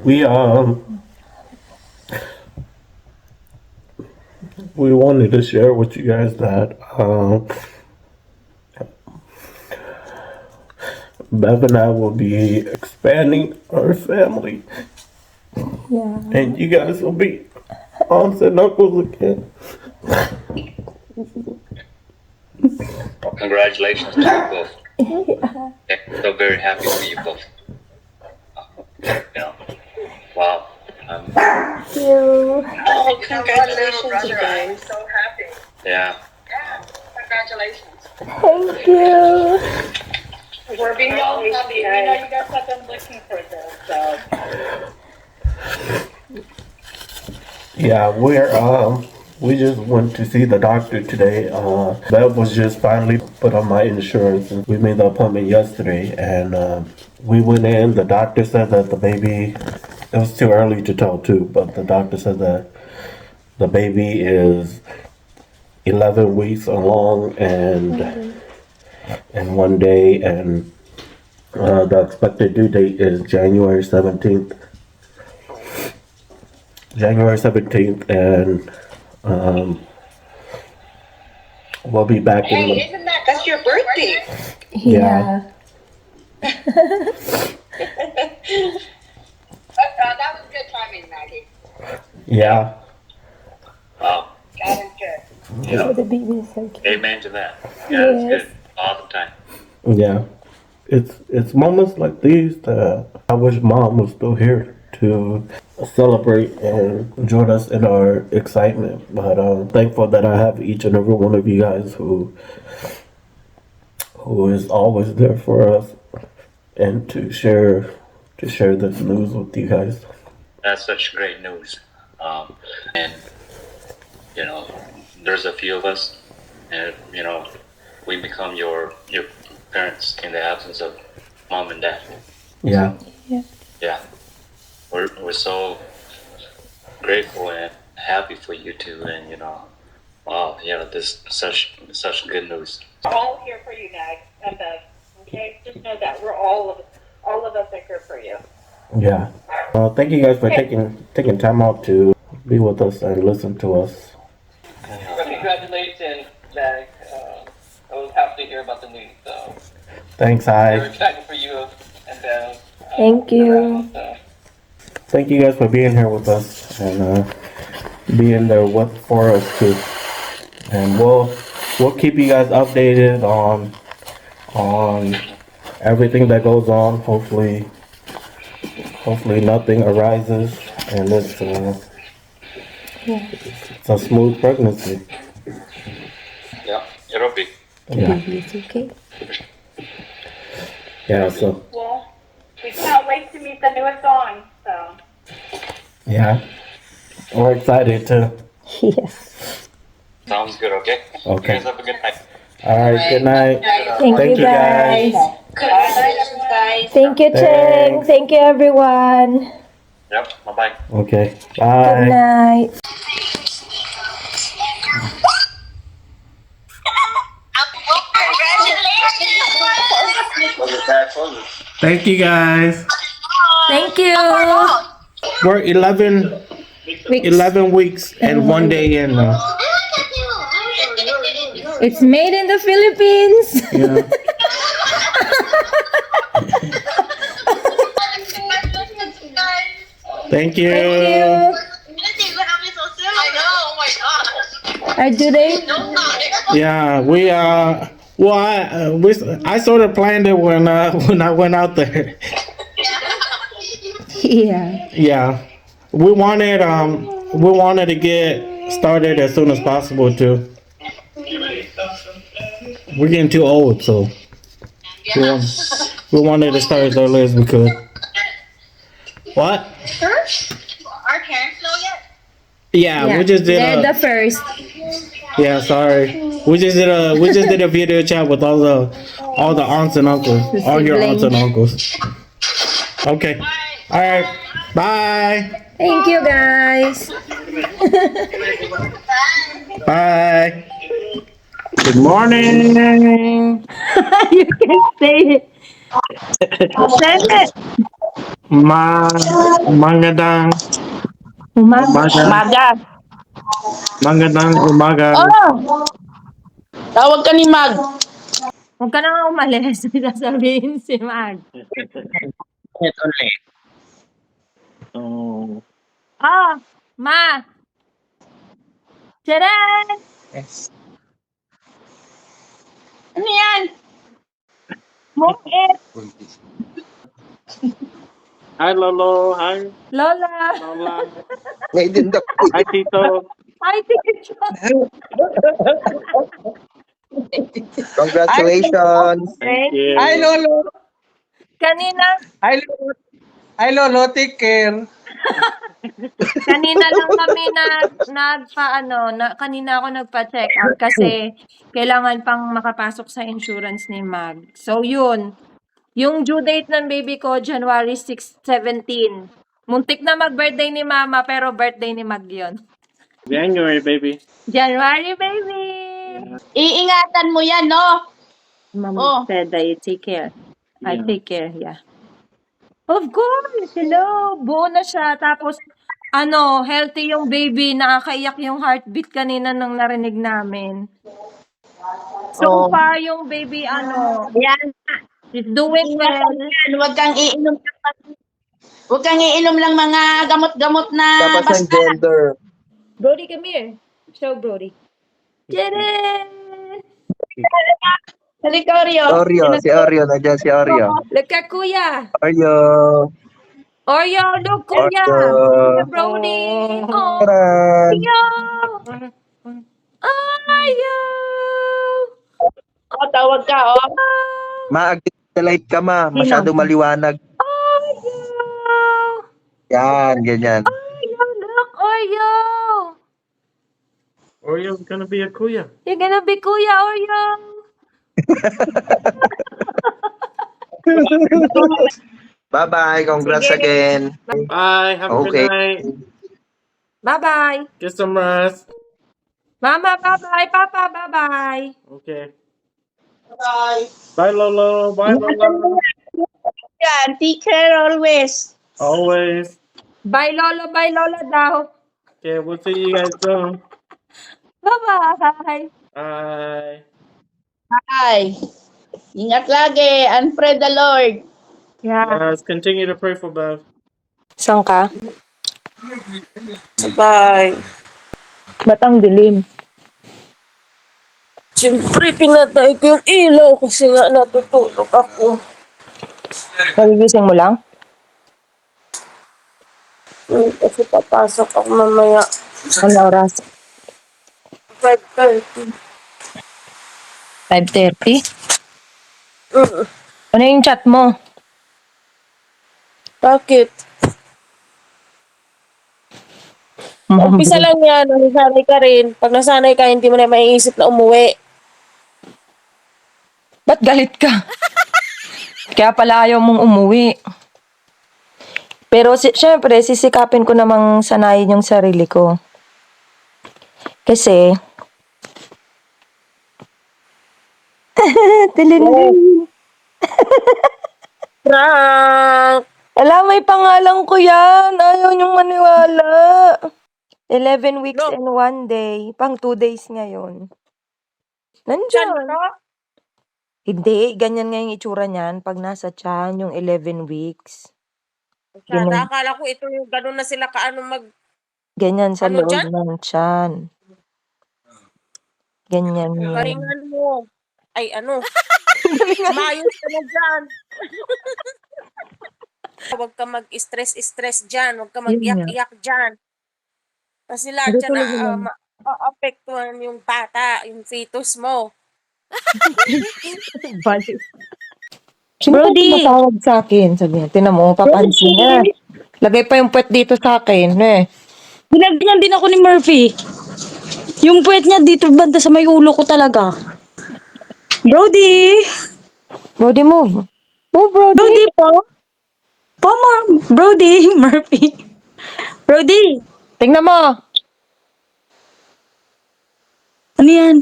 We we wanted to share with you guys that Bev and I will be expanding our family, Yeah. and you guys will be aunts and uncles again. Well, congratulations to you both. So very happy for you both. You know, wow. Thank you. Oh, congratulations, you guys. I'm so happy. Yeah. Yeah, congratulations. Thank you. We're being We're all happy. happy. We know you guys have been looking for this, so. Yeah, we just went to see the doctor today. Bev was just finally put on my insurance, and we made the appointment yesterday. And we went in. The doctor said that the baby. It was too early to tell too, but the doctor said that the baby is 11 weeks along and 1 day, and the expected due date is January 17th. January 17th, and we'll be back in. Hey, isn't that's your birthday? Yeah. That was good timing, Maggie. Yeah. Wow. That was good. Oh, the baby is so cute. Amen to that. Yeah, it's Yes. good. All the time. Yeah. It's moments like these that I wish Mom was still here to celebrate and join us in our excitement. But I'm thankful that I have each and every one of you guys who is always there for us and to share this news with you guys. That's such great news. And, you know, there's a few of us, and, you know, we become your parents in the absence of mom and dad. Yeah. Yeah. We're so grateful and happy for you two, and, you know, wow, you know, this such good news. We're all here for you, Nag and Bev. Okay? Just know that we're all of us are here for you. Yeah. Thank you guys for taking time out to be with us and listen to us. Well, congratulations, Jack. I was happy to hear about the news. So Thanks, we're Hi. excited for you and Thank you. Thank you guys for being here with us and being there for us too. And we'll keep you guys updated on everything that goes on. Hopefully nothing arises and it's a smooth pregnancy. Yeah, it'll be. The Yeah. baby is okay. Yeah. So Well, we can't wait to meet the newest song, so. yeah, we're excited too. Yes. Sounds good, okay? You Okay. guys have a good night. All right. Good night. Thank you guys. Good night, guys. Thank you, Cheng. Thanks. Thank you, everyone. Yep, bye-bye. Okay. Good Bye. night. Thank you guys. Thank you. We're 11 weeks and 1 day in now. It's made in the Philippines. Yeah. Thank you. Thank you. I know, oh my gosh. Are do they? Yeah, we well, I sort of planned it when I went out there. Yeah. Yeah, we wanted to get started as soon as possible too. We're getting too old, so we wanted to start as early as we could. What? Our parents know yet? Yeah, we just did. They're the first. Yeah, sorry. We just did a video chat with all the aunts and uncles, all your aunts and uncles. Okay. All right. Bye. Thank you, guys. Bye. Good morning. You can say it. Send it. Magandang Umaga. umaga. Magandang umaga. Tawag ka ni Mag. Huwag ka na nga umalis. Sasabihin si Mag. Ulit. Oh. Oh, Ma! Charan! Ano yan? Mungit! Hi, Lolo. Hi, Lola! Lola. Ngayon din daw. Hi, Tito. Hi, Tito! Congratulations. Thank you. Hi, Lolo. Kanina, Hi, Lolo. Hi, Lolo. Take care. kanina lang kami kanina ako nagpa-check out kasi kailangan pang makapasok sa insurance ni Mag. So, yun. Yung due date ng baby ko, January 6, 17. Muntik na mag-birthday ni Mama, pero birthday ni Mag yun. January, baby. January, baby! Iingatan mo yan, no? Mom Oh. said that you take care. I Yeah. take care, yeah. Of course! Hello! Buo na siya. Tapos, healthy yung baby. Nakakaiyak yung heartbeat kanina nung narinig namin. So far, yung baby, Yan. is doing well. Yan. Huwag kang iinom lang mga gamot-gamot na Tapos ng basta. gender. Brody, come here. Show Brody. Jaden! Halika, Oreo. Oreo. Si Oreo. Nandiyan si Oreo. Look at Kuya. Oreo. Oreo, look, Kuya. Oreo. Kuya Brody. Oh, Taran. Oreo. Oreo. O, tawag ka, o. Ma-light ka ma. Masyado maliwanag. Oreo. Yan. Ganyan. Oreo, look, Oreo. Oreo's gonna be a kuya. You're gonna be Kuya Oreo. Bye-bye. Congrats Sige. again. Bye. Have a Okay. good night. Bye-bye. Get some rest. Mama, bye-bye. Papa, bye-bye. Okay. Bye, Lolo. Bye, Lolo. Yan. Take care always. Always. Bye, Lolo. Bye, Lola daw. Okay, we'll see you guys soon. Bye-bye. Bye. Bye. Ingat lagi. And pray the Lord. Yeah. Let's continue to pray for Bev. Saan ka? Bye. Ba't ang dilim? Siyempre, pinatay ko yung ilaw kasi nga natutulog ako. Nagigising mo lang? Kasi papasok ako mamaya. Ano oras? 5:30. 5:30? Mm. Ano yung chat mo? Bakit? Umpisa lang yan, nasanay ka rin. Pag nasanay ka, hindi mo na maiisip na umuwi. Ba't galit ka? Kaya pala ayaw mong umuwi. Pero syempre, sisikapin ko namang sanayin yung sarili ko. Kasi, Tilindin. Prank! Alam, may pangalan ko yan. Ayaw niyong maniwala. 11 weeks No. and 1 day. Pang 2 days ngayon. Diyan Nandyan. ka? Hindi, ganyan nga yung itsura niyan pag nasa tiyan, yung 11 weeks. Ganun. Sana, akala ko ito yung gano'n na sila kaano mag... Ganyan sa Ano loob dyan? ng tiyan. Ganyan yun. Galingan mo. Ay, ano? Mayos ka na dyan. Huwag ka mag-stress dyan. Huwag ka mag-iyak-iyak dyan. Kasi lahat Gusto dyan ko na maapektuhan yung bata, yung fetus mo. Sino Brody! tumatawag sa akin? Sabi niya, tinan mo, papansin niya. Lagay pa yung puwet dito sa akin, eh. Ginagyan din ako ni Murphy. Yung puwet niya dito banda sa may ulo ko talaga. Brody! Brody, move. Move, Brody. Brody po? Brody, Murphy. Brody! Tingnan mo. Ano yan?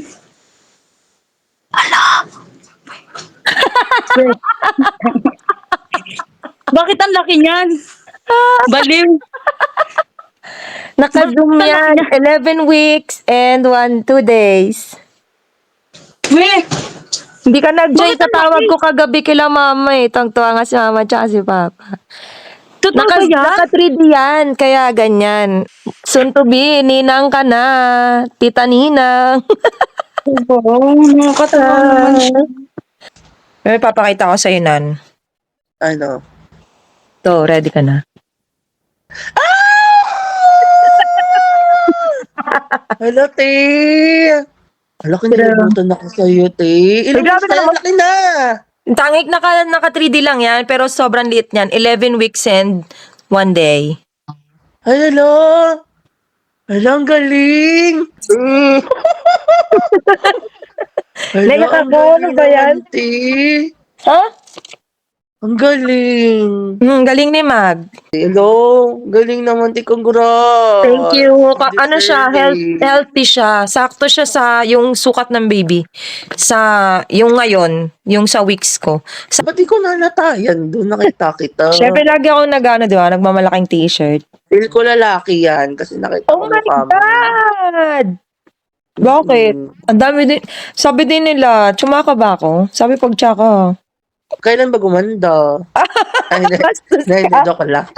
Bakit ang laki niyan? Baliw. Naka-zoom Bakit yan. 11 weeks and 2 days. Weh, Hindi ka nag-join Bakit sa ang tawag laki? ko kagabi kila mama eh. Tangtuwa nga si mama tsaka si papa. totoo ba yan? Naka 3D yan, kaya ganyan. Soon to be, ninang ka na. Tita Ninang. Oo, nakakatawa naman siya. May papakita ko sa'yo, Nan. Ano? To, ready ka na? Hello, te! Hala, kinilimutan ako sa'yo, te. Ilang grabe weeks na yan? naman. Laki na! Tangik naka 3D lang yan, pero sobrang liit niyan. 11 weeks and 1 day. Ay, hello! Hala, ang galing! Hala, Naiyak ang ako, ano galing ba yan? naman, te. Ha? Ang galing. Galing ni Mag. Hello, galing naman, te. Congrats! Thank you. Ano siya, Deserving. healthy siya. Sakto siya sa yung sukat ng baby. Sa yung ngayon, yung sa weeks ko. Ba't di ko nalatayan doon? Nakita kita. Syempre lagi ako di ba, nagmamalaking t-shirt. Feel ko lalaki yan kasi nakita Oh ko my mukha mo. God! Bakit? Ang dami din. Sabi din nila, tsumaka ba ako? Sabi pag tsaka. Kailan ba gumanda? Ay, hindi, joke lang.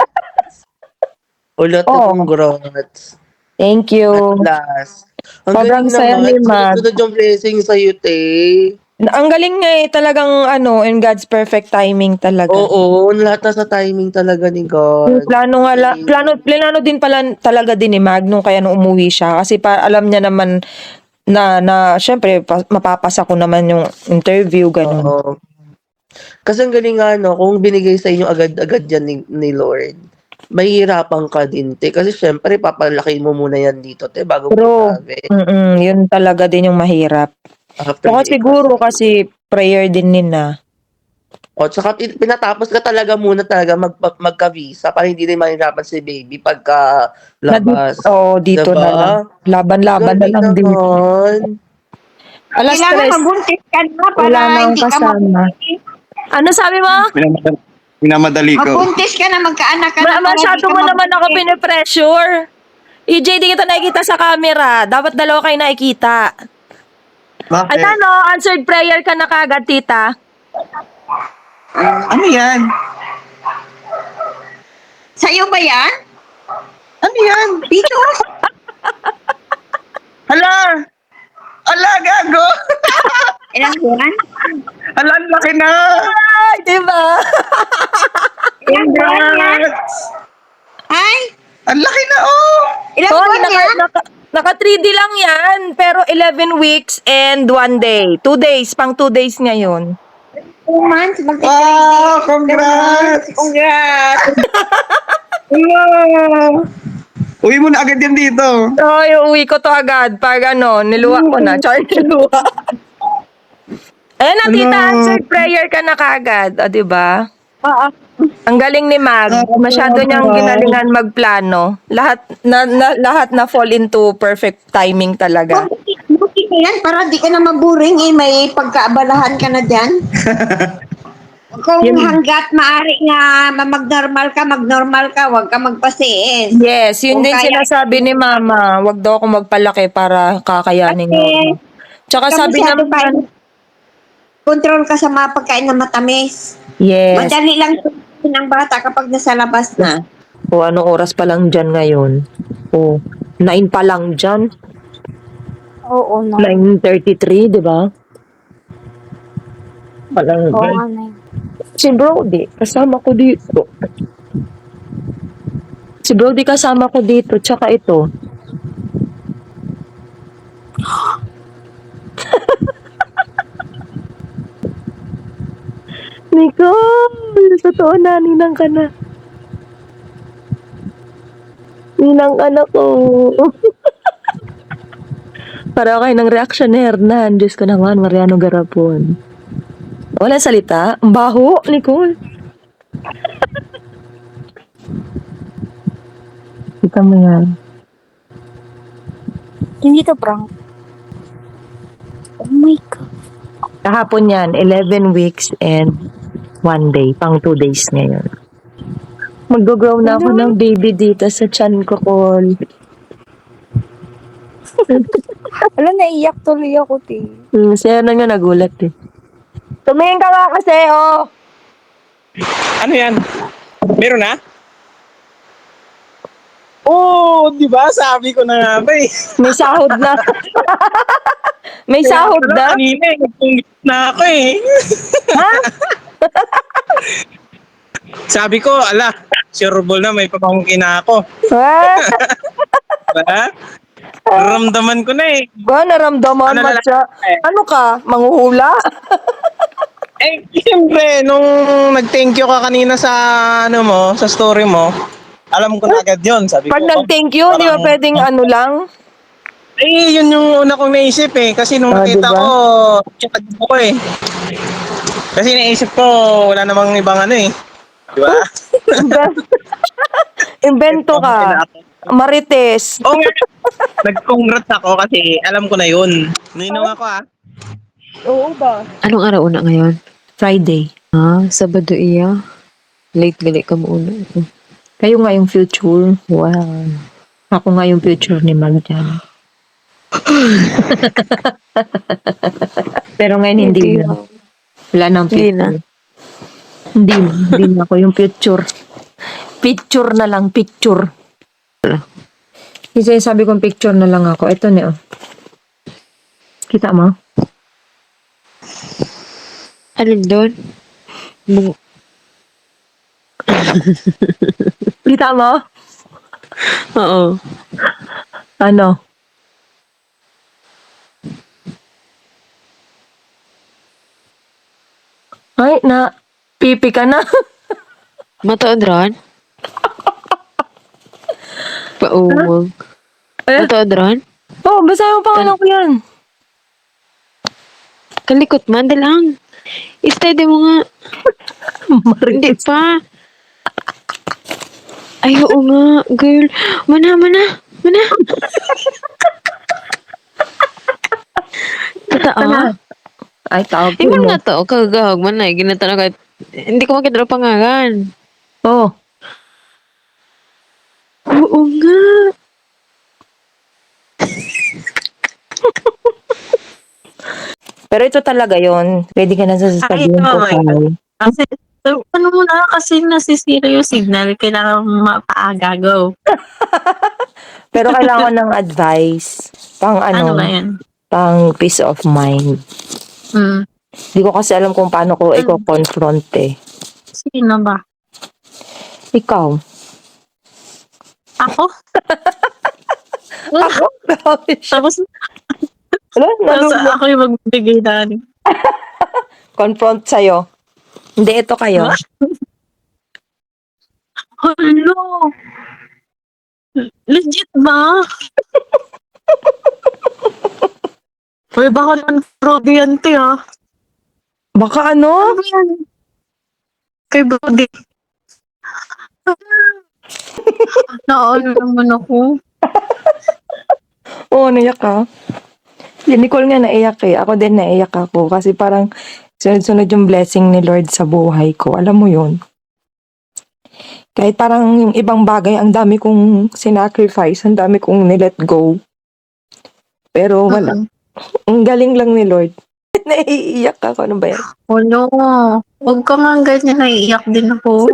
Ulat na Oo. congrats. Thank you. At last. Ang Sobrang galing saya naman. ni Mag. Sunod yung blessing sa'yo, te. Ang galing nga eh, talagang in God's perfect timing talaga. Oo, lahat na sa timing talaga ni God. Plano nga plano din pala talaga din ni Mag nung kaya nung umuwi siya kasi alam niya naman na syempre mapapasa ko naman yung interview ganun. Oo. Kasi ang galing nga, no, kung binigay sa inyo agad-agad yan ni Lord, mahihirapan ka din, te. Kasi syempre, papalaki mo muna yan dito, te, bago True. mo sabi. Yun talaga din yung mahirap. After Saka the siguro exam. kasi prayer din nila. O, tsaka pinatapos ka talaga muna talaga magka-visa para hindi din mahirapan si baby pagka labas. Dito Diba? na lang. Laban-laban na Galing lang din. naman. Alas Kailangan 3. mabuntis ka na para Wala nang hindi ka kasama. Ano sabi mo? Minamadali ko. mabuntis ka na, magkaanak ka na. para Masyado hindi ka mo naman ako mabuntis. pinipressure. EJ, di kita nakikita sa camera. Dapat dalawa kayo nakikita. Bakit? Ano, answered prayer ka na kagad, tita. Ano yan? Sa'yo ba yan? Ano yan? Pictures? Hala! Hala, gago! Ilang buwan? Hala, ang laki na! Ay, di ba? Ilang buwan yan? Ay, Ang laki na, oh! ilang Hoy, buwan yan? naka 3D lang yan. Pero 11 weeks and 1 day. 2 days. Pang 2 days ngayon. 2 months? Wow, congrats! Congrats! Uwi mo na agad yan dito. So, uwi ko to agad. Pag niluwa ko na. Char, niluwa. Ayan na, tita. Answered prayer ka na kagad. O, di ba? Oo. Ang galing ni Mag. Masyado niyang ginalingan magplano. Lahat na fall into perfect timing talaga. Buti ka yan para di ka na maburing may pagkaabalahan ka na dyan. Kung hanggat maaari nga mag-normal ka, huwag ka magpasiis. Yes, yun Kung din kaya- sinasabi ni Mama. Wag daw ako magpalaki para kakayanin Kasi, mo. Tsaka sabi masyado naman, control ka sa mga pagkain na matamis. yes. Madali lang ng bata kapag nasa labas na. O, anong oras pa lang dyan ngayon? O, 9 pa lang dyan. Oo, no. 9:33, di ba? Palang Si Brody, kasama ko dito. Si Brody kasama ko dito, tsaka ito. Nicole, totoo na, ninang ka na. Ninang anak ko. Para kayo ng reaction ni Hernan. Diyos ko naman, Mariano Garapon. Wala salita. Ang baho, Nicole. Kita mo yan. Hindi to prank. Oh my God. Kahapon yan, 11 weeks and 1 day. Pang 2 days ngayon. Mag-grow na ako ng baby dito sa tiyan ko, Col. Alam, naiyak tuloy ako, te. Siya na nga nagulat eh. Tumingin ka nga kasi, oh. Ano yan? Meron na? Oo, di ba? Sabi ko na nga ba eh. May sahod na. May sahod na? Kanina eh, nagpunggit na ako eh. Ha? Sabi ko, ala, sure ball na may pamangkin na ako. Ha? Diba? Ramdaman ko na eh. Ba, naramdaman Ano mo na- siya? Ano ka? Manghuhula? Eh, siyempre, nung nag-thank you ka kanina sa, ano mo, sa story mo, alam ko na agad yun. Sabi Pag ko, nag-thank you, di ba parang- pwedeng ano lang? Eh, yun yung una kong naisip eh. Kasi nung nakita diba? ko, chat ko eh. Kasi naisip ko, wala namang ibang ano eh. Diba? Invento ka. Marites. Oo nga. Nag-congrats ako kasi alam ko na yun. Ninong ako ah. Oo ba? Anong araw una ngayon? Friday. Sabado iya. Late gali ka mo una. Kayo nga yung future. Wow. Ako nga yung future ni Mag dyan. Pero ngayon hindi na. Wala nang future. Hindi na ako yung future. Picture na lang, picture. Kasi sabi kong picture na lang ako. Ito na oh. Kita mo? Alin doon? Kita mo? Oo. Ano? Ay, pipi ka na. Matuod ron? Paumag. Matuod ron? Oh, basahin mo pangalan ko yan. Kalikot man, dalang. Steady mo nga. Hindi pa. Ay, oo nga, girl. Mana. Totoo? Ay, tawag ko Ingon mo. nga to, kagahag man na. Ginatana ka. Hindi ko makita pangalan. Oh. Oo nga. Pero ito talaga yon. Pwede ka na sasabihin ko tayo. Kasi, ano mo na, kasi nasisira yung signal, kailangan mapaaga, go. Pero kailangan ng advice. Pang Ano ano, ba yan? pang peace of mind. Hmm. Hindi ko kasi alam kung paano ko i-confront eh. Sino ba? Ikaw. Ako? Ako? Tapos, Ano? tapos ako yung magbibigay na. Confront sa'yo. Hindi, ito kayo. Hello? Legit ba? Uy, baka naman Brody yan, te, ha? Baka ano? Ano ba yan? Kay Brody. Naano naman ako. Oo, naiyak ka. Si Nicole nga naiyak eh. Ako din naiyak ako. Kasi parang sunod-sunod yung blessing ni Lord sa buhay ko. Alam mo yun? Kahit parang yung ibang bagay, ang dami kong sinacrifice, ang dami kong nilet go. Pero wala. Ang galing lang ni Lord. Naiiyak ako. Ano ba yan? Ano? Huwag ka nga ganyan, naiiyak din ako.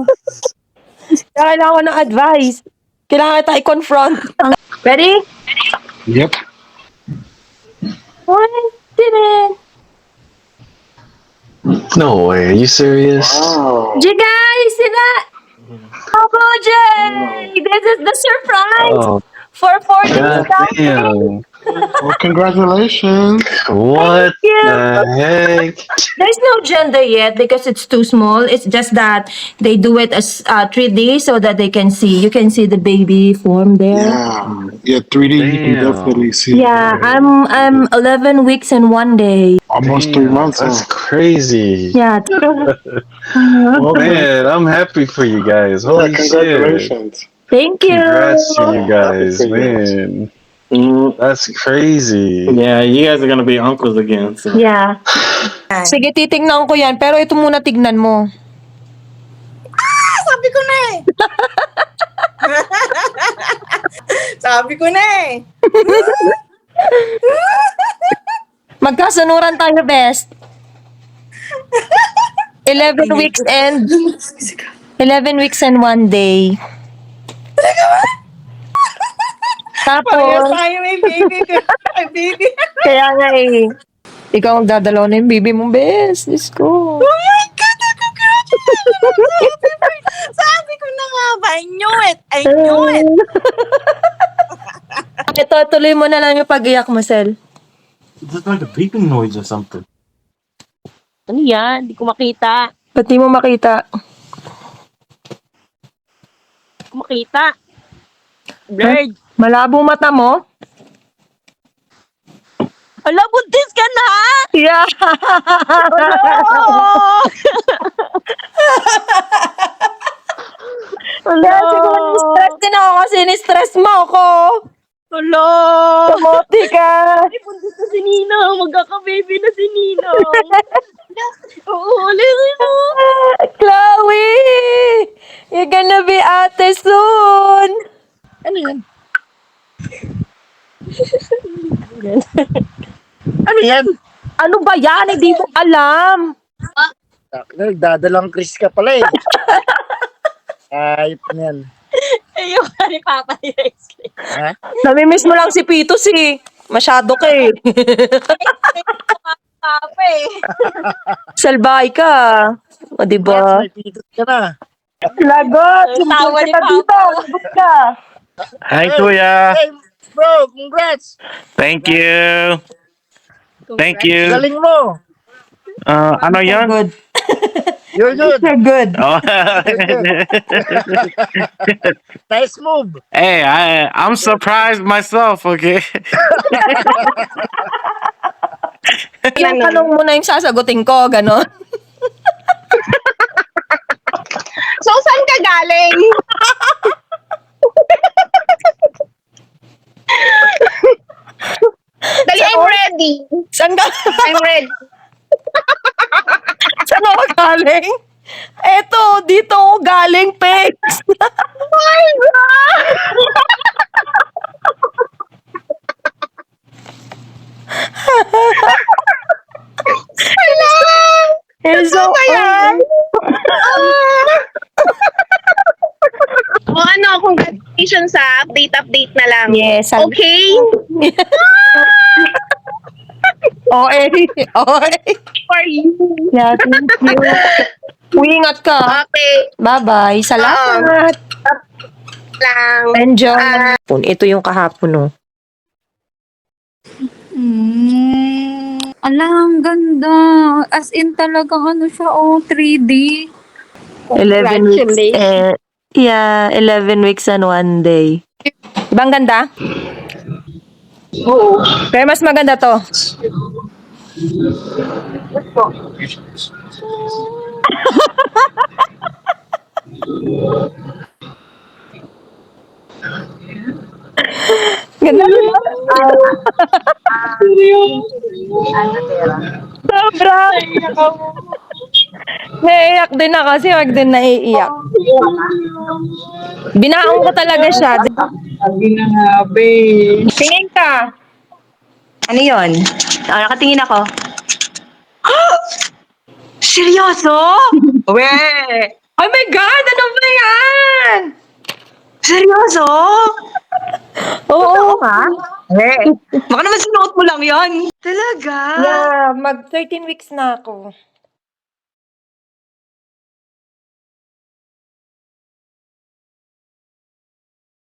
Kailangan ko ng advice. Kailangan tayo confront. Ready? Yep. 1, didn't. No way, are you serious? Jay guys, sila! Ako, Jay! This is the surprise Oh, for 40 god damn. Well, congratulations. What you. the heck? There's no gender yet because it's too small. It's just that they do it as 3D so that they can see. You can see the baby form there. Yeah, 3D, you can Damn. definitely see. Yeah, I'm 11 weeks and 1 day. Almost Damn, 3 months. That's crazy. Yeah. Man, I'm happy for you guys. Holy shit. Congratulations. Thank you. Congrats to you guys, man. That's crazy. Yeah, you guys are gonna be uncles again. So. Yeah. Sige, titingnan ko yan. Pero ito muna tignan mo. Sabi ko na eh. Sabi ko na eh. Magkasunuran tayo, best. 11 weeks and 11 weeks and 1 day. Parehas Tapos, tayo may baby. May baby. kaya nga eh, ikaw ang dadalaw na yung baby mo, best. Let's go. Oh my God! Sabi ko na nga ba? I knew it! I knew it! Ito, tuloy mo na lang yung pag-iyak mo, Sel. It's like a beeping noise or something. Ano yan? Hindi ko makita. Ba't di mo makita? Hindi ko makita. Blurred. Malabo mata mo? Ala, buntis ka na! Yeah! Ala! Kaya siguro stress din ako kasi ni-stress mo ako. Ala! Kamote ka. Ay, buntis na si Nina. Magkaka-baby na si Nina. Oo, ulit mo. Chloe! You're gonna be ate soon. Ano yan? Ano yan? Ano ba yan? Hindi mo alam. Nagdadalang Chris ka pala eh. Ayop na yan. Ayun ka ni Papa ni Ice Cream. Ha? Namimiss mo lang si Pitos eh. Masyado ka eh. Papa eh. Salbahay ka. O diba? May pitot ka na. Lagot! Tawa ni Sumunod ka dito. Papa. Lagot ka. Hi, Kuya. Hey, bro, congrats! Thank you. Thank you. Galing mo! Ano yan? Good. You're good! You're good. Oh. Nice move! Hey, I'm surprised myself, okay? Yung tanong mo na yung sasagutin ko, gano'n. So, saan ka galing? Dali, I'm ready. Saan ka? I'm ready. Saan ako galing? Eto, dito ako galing, Pex. My God! Hello! Hello, ba yan? O ano, congratulations sa update na lang. Yes. Okay? Okay. For you. Yeah, thank you. Ingat ka. Okay. Bye-bye. Salamat. Lang. Enjoy. Ito yung kahapon, no? Ala, ang ganda. As in talagang ano siya, 3D. 11 weeks. 11 weeks and 1 day. Diba ang ganda? Oo. Pero mas maganda to. Ganda ba? Sobra. Naiiyak din na kasi wag din naiiyak. Binaon ko talaga siya. Tingin ka. Ano yun? Nakatingin ako. Seryoso? We! Oh my God! Ano ba yan? Seryoso? Oo. Baka naman sinuot mo lang yon. Talaga? Yeah, mag 13 weeks na ako.